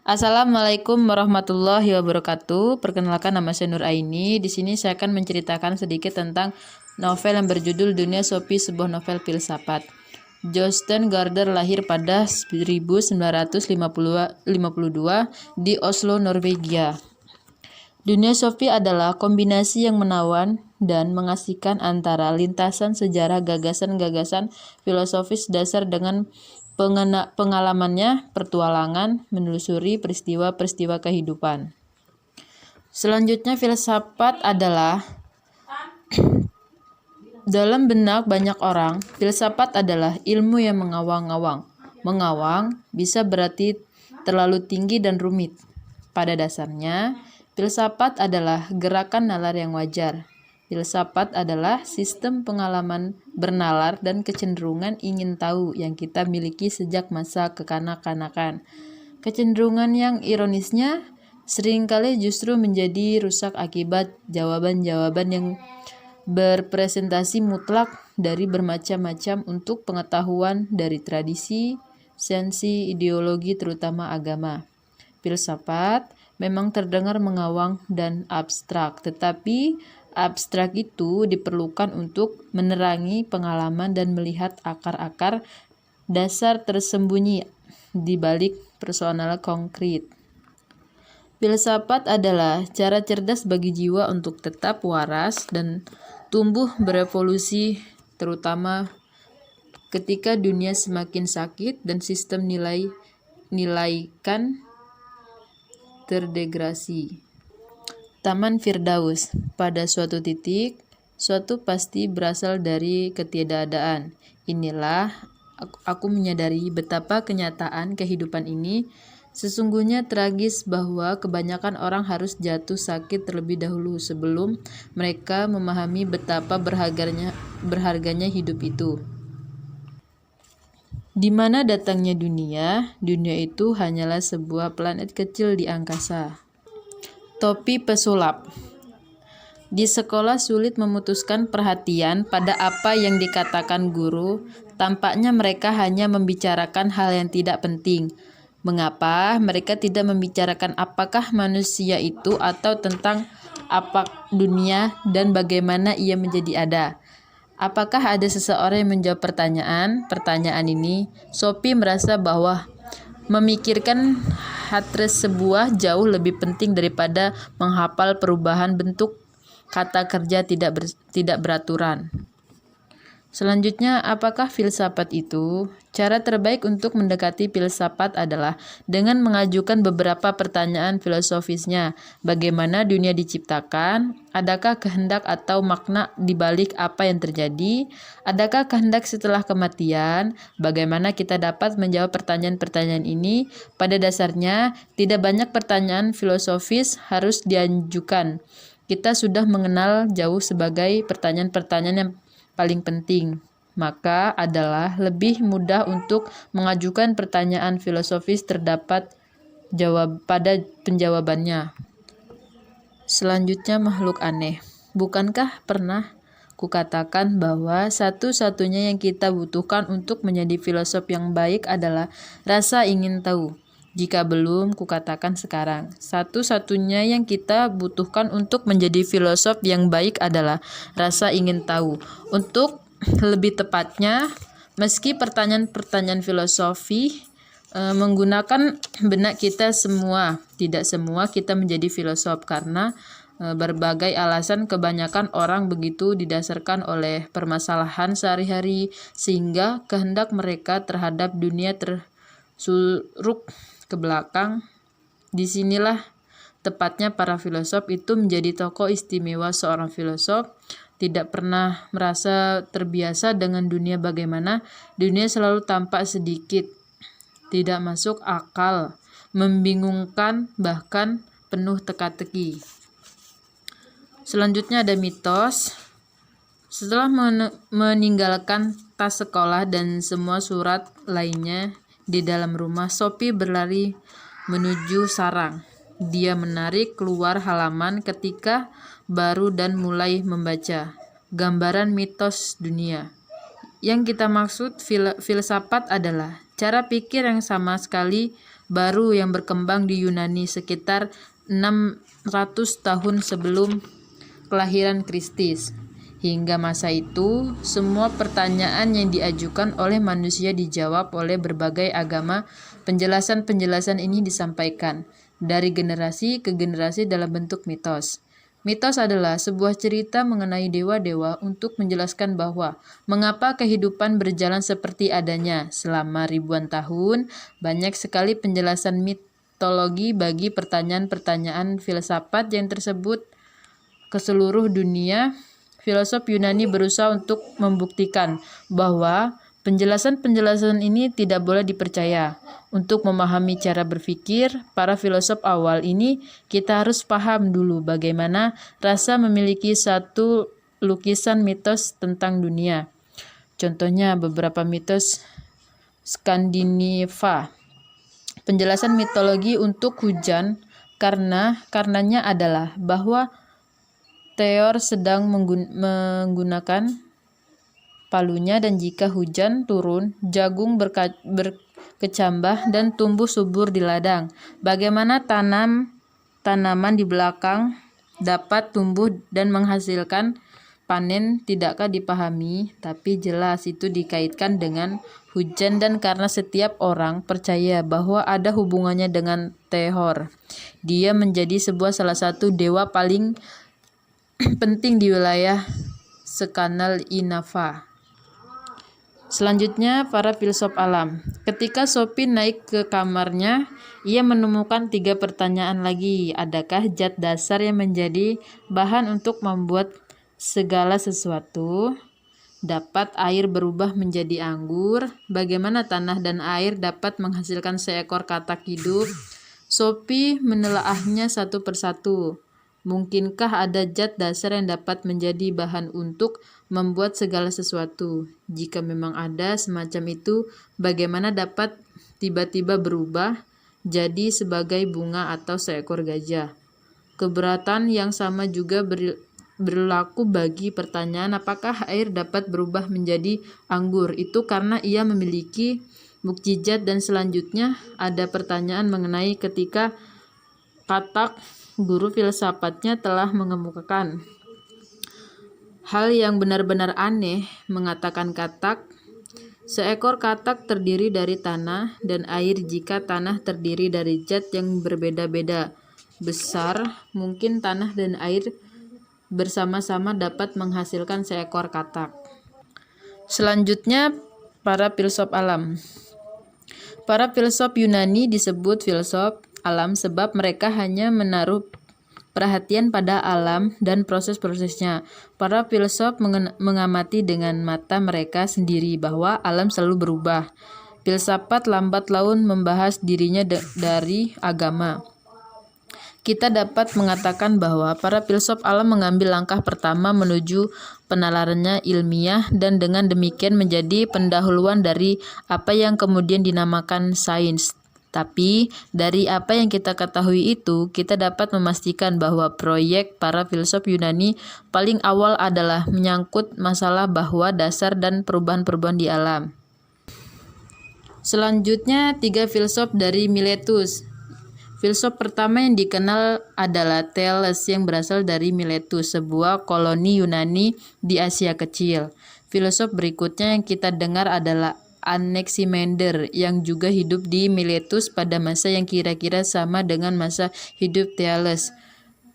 Assalamualaikum warahmatullahi wabarakatuh. Perkenalkan, nama saya Nur Aini. Di sini saya akan menceritakan sedikit tentang novel yang berjudul Dunia Sophie, sebuah novel filsafat. Jostein Gaarder lahir pada 1952 di Oslo, Norwegia. Dunia Sophie adalah kombinasi yang menawan dan mengasihkan antara lintasan sejarah gagasan-gagasan filosofis dasar dengan pengalamannya pertualangan menelusuri peristiwa-peristiwa kehidupan. Selanjutnya, filsafat adalah dalam benak banyak orang, filsafat adalah ilmu yang mengawang-awang. Mengawang bisa berarti terlalu tinggi dan rumit. Pada dasarnya, filsafat adalah gerakan nalar yang wajar. Filsafat adalah sistem pengalaman bernalar dan kecenderungan ingin tahu yang kita miliki sejak masa kekanak-kanakan. Kecenderungan yang ironisnya seringkali justru menjadi rusak akibat jawaban-jawaban yang berpresentasi mutlak dari bermacam-macam untuk pengetahuan dari tradisi, sensi, ideologi, terutama agama. Filsafat memang terdengar mengawang dan abstrak, tetapi abstrak itu diperlukan untuk menerangi pengalaman dan melihat akar-akar dasar tersembunyi di balik persoalan konkret. Filsafat adalah cara cerdas bagi jiwa untuk tetap waras dan tumbuh berevolusi, terutama ketika dunia semakin sakit dan sistem nilaikan terdegradasi. Taman Firdaus. Pada suatu titik, suatu pasti berasal dari ketiadaan. Inilah aku menyadari betapa kenyataan kehidupan ini sesungguhnya tragis, bahwa kebanyakan orang harus jatuh sakit terlebih dahulu sebelum mereka memahami betapa berharganya hidup itu. Di mana datangnya dunia? Dunia itu hanyalah sebuah planet kecil di angkasa. Topi pesulap. Di sekolah sulit memutuskan perhatian pada apa yang dikatakan guru. Tampaknya mereka hanya membicarakan hal yang tidak penting. Mengapa mereka tidak membicarakan apakah manusia itu atau tentang apa dunia dan bagaimana ia menjadi ada? Apakah ada seseorang yang menjawab pertanyaan ini? Sophie merasa bahwa memikirkan hadres sebuah jauh lebih penting daripada menghafal perubahan bentuk kata kerja tidak beraturan. Selanjutnya, apakah filsafat itu? Cara terbaik untuk mendekati filsafat adalah dengan mengajukan beberapa pertanyaan filosofisnya. Bagaimana dunia diciptakan? Adakah kehendak atau makna di balik apa yang terjadi? Adakah kehendak setelah kematian? Bagaimana kita dapat menjawab pertanyaan-pertanyaan ini? Pada dasarnya, tidak banyak pertanyaan filosofis harus diajukan. Kita sudah mengenal jauh sebagai pertanyaan-pertanyaan yang paling penting, maka adalah lebih mudah untuk mengajukan pertanyaan filosofis terdapat pada penjawabannya. Selanjutnya, makhluk aneh. Bukankah pernah kukatakan bahwa satu-satunya yang kita butuhkan untuk menjadi filosof yang baik adalah rasa ingin tahu? Jika belum, kukatakan sekarang, satu-satunya yang kita butuhkan untuk menjadi filosof yang baik adalah rasa ingin tahu. Untuk lebih tepatnya, meski pertanyaan-pertanyaan filosofi menggunakan benak kita semua, tidak semua kita menjadi filosof karena berbagai alasan. Kebanyakan orang begitu didasarkan oleh permasalahan sehari-hari sehingga kehendak mereka terhadap dunia tersuruk ke belakang. Disinilah tepatnya para filosof itu menjadi tokoh istimewa. Seorang filosof tidak pernah merasa terbiasa dengan dunia. Bagaimana dunia selalu tampak sedikit, tidak masuk akal, membingungkan, bahkan penuh teka-teki. Selanjutnya ada mitos. Setelah meninggalkan tas sekolah dan semua surat lainnya di dalam rumah, Sophie berlari menuju sarang. Dia menarik keluar halaman ketika baru dan mulai membaca gambaran mitos dunia. Yang kita maksud filsafat adalah cara pikir yang sama sekali baru yang berkembang di Yunani sekitar 600 tahun sebelum kelahiran Kristus. Hingga masa itu, semua pertanyaan yang diajukan oleh manusia dijawab oleh berbagai agama. Penjelasan-penjelasan ini disampaikan dari generasi ke generasi dalam bentuk mitos. Mitos adalah sebuah cerita mengenai dewa-dewa untuk menjelaskan bahwa mengapa kehidupan berjalan seperti adanya selama ribuan tahun. Banyak sekali penjelasan mitologi bagi pertanyaan-pertanyaan filsafat yang tersebut ke seluruh dunia. Filosof Yunani berusaha untuk membuktikan bahwa penjelasan-penjelasan ini tidak boleh dipercaya. Untuk memahami cara berpikir para filosof awal ini, kita harus paham dulu bagaimana rasa memiliki satu lukisan mitos tentang dunia. Contohnya beberapa mitos Skandinava. Penjelasan mitologi untuk hujan karenanya adalah bahwa Thor sedang menggunakan palunya, dan jika hujan turun, jagung berkecambah dan tumbuh subur di ladang. Bagaimana tanaman di belakang dapat tumbuh dan menghasilkan panen tidakkah dipahami, tapi jelas itu dikaitkan dengan hujan, dan karena setiap orang percaya bahwa ada hubungannya dengan Thor, dia menjadi salah satu dewa paling penting di wilayah Skandinava. Selanjutnya, para filsuf alam. Ketika Sophie naik ke kamarnya, ia menemukan 3 pertanyaan lagi. Adakah zat dasar yang menjadi bahan untuk membuat segala sesuatu? Dapat air berubah menjadi anggur? Bagaimana tanah dan air dapat menghasilkan seekor katak hidup? Sophie menelaahnya satu persatu. Mungkinkah ada zat dasar yang dapat menjadi bahan untuk membuat segala sesuatu? Jika memang ada semacam itu, bagaimana dapat tiba-tiba berubah jadi sebagai bunga atau seekor gajah? Keberatan yang sama juga berlaku bagi pertanyaan apakah air dapat berubah menjadi anggur. Itu karena ia memiliki mukjizat. Dan selanjutnya ada pertanyaan mengenai ketika katak. Guru filsafatnya telah mengemukakan hal yang benar-benar aneh, mengatakan katak. Seekor katak terdiri dari tanah dan air. Jika tanah terdiri dari zat yang berbeda-beda besar, mungkin tanah dan air bersama-sama dapat menghasilkan seekor katak. Selanjutnya, para filsuf alam. Para filsuf Yunani disebut filsuf alam sebab mereka hanya menaruh perhatian pada alam dan proses-prosesnya. Para filsuf mengamati dengan mata mereka sendiri bahwa alam selalu berubah. Filsafat lambat laun membahas dirinya dari agama. Kita dapat mengatakan bahwa para filsuf alam mengambil langkah pertama menuju penalarannya ilmiah, dan dengan demikian menjadi pendahuluan dari apa yang kemudian dinamakan sains. Tapi dari apa yang kita ketahui itu, kita dapat memastikan bahwa proyek para filsuf Yunani paling awal adalah menyangkut masalah bahwa dasar dan perubahan-perubahan di alam. Selanjutnya, 3 filsuf dari Miletus. Filsuf pertama yang dikenal adalah Thales yang berasal dari Miletus, sebuah koloni Yunani di Asia Kecil. Filsuf berikutnya yang kita dengar adalah Anaximander yang juga hidup di Miletus pada masa yang kira-kira sama dengan masa hidup Thales.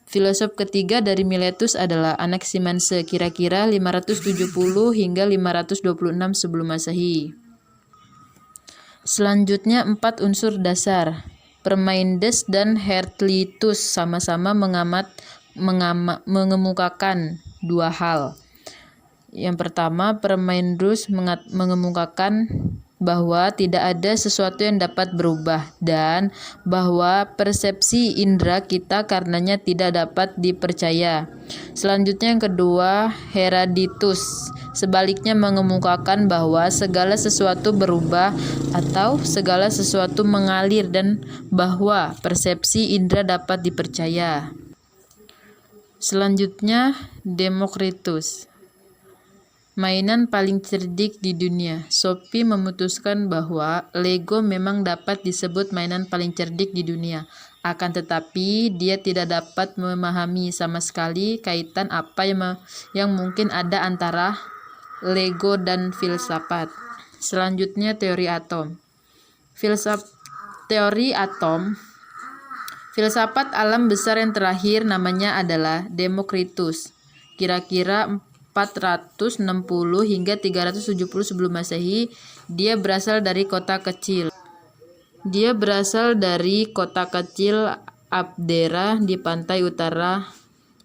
Filosof ketiga dari Miletus adalah Anaximander, kira-kira 570 hingga 526 sebelum Masehi. Selanjutnya 4 unsur dasar. Parmenides dan Heráclitus sama-sama mengemukakan 2 hal. Yang pertama, Parmenides mengemukakan bahwa tidak ada sesuatu yang dapat berubah dan bahwa persepsi indera kita karenanya tidak dapat dipercaya. Selanjutnya yang kedua, Heráclitus sebaliknya mengemukakan bahwa segala sesuatu berubah atau segala sesuatu mengalir dan bahwa persepsi indera dapat dipercaya. Selanjutnya, Demokritus. mainan paling cerdik di dunia. Sophie memutuskan bahwa Lego memang dapat disebut mainan paling cerdik di dunia. Akan tetapi, dia tidak dapat memahami sama sekali kaitan apa yang mungkin ada antara Lego dan filsafat. Selanjutnya, teori atom. Teori atom. Filsafat alam besar yang terakhir namanya adalah Demokritus. Kira-kira 460 hingga 370 sebelum Masehi, dia berasal dari kota kecil. Abdera di pantai utara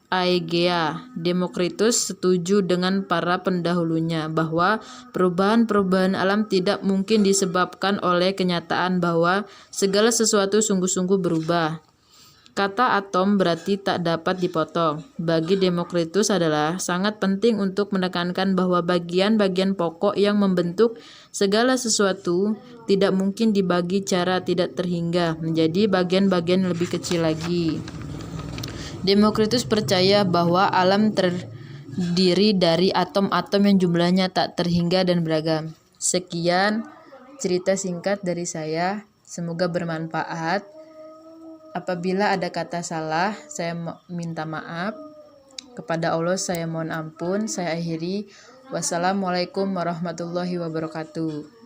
Aegea. Demokritus setuju dengan para pendahulunya bahwa perubahan-perubahan alam tidak mungkin disebabkan oleh kenyataan bahwa segala sesuatu sungguh-sungguh berubah. Kata atom berarti tak dapat dipotong. Bagi Demokritus adalah sangat penting untuk menekankan bahwa bagian-bagian pokok yang membentuk segala sesuatu tidak mungkin dibagi cara tidak terhingga menjadi bagian-bagian lebih kecil lagi. Demokritus percaya bahwa alam terdiri dari atom-atom yang jumlahnya tak terhingga dan beragam. Sekian cerita singkat dari saya, semoga bermanfaat. Apabila ada kata salah, saya minta maaf. Kepada Allah saya mohon ampun. Saya akhiri. Wassalamualaikum warahmatullahi wabarakatuh.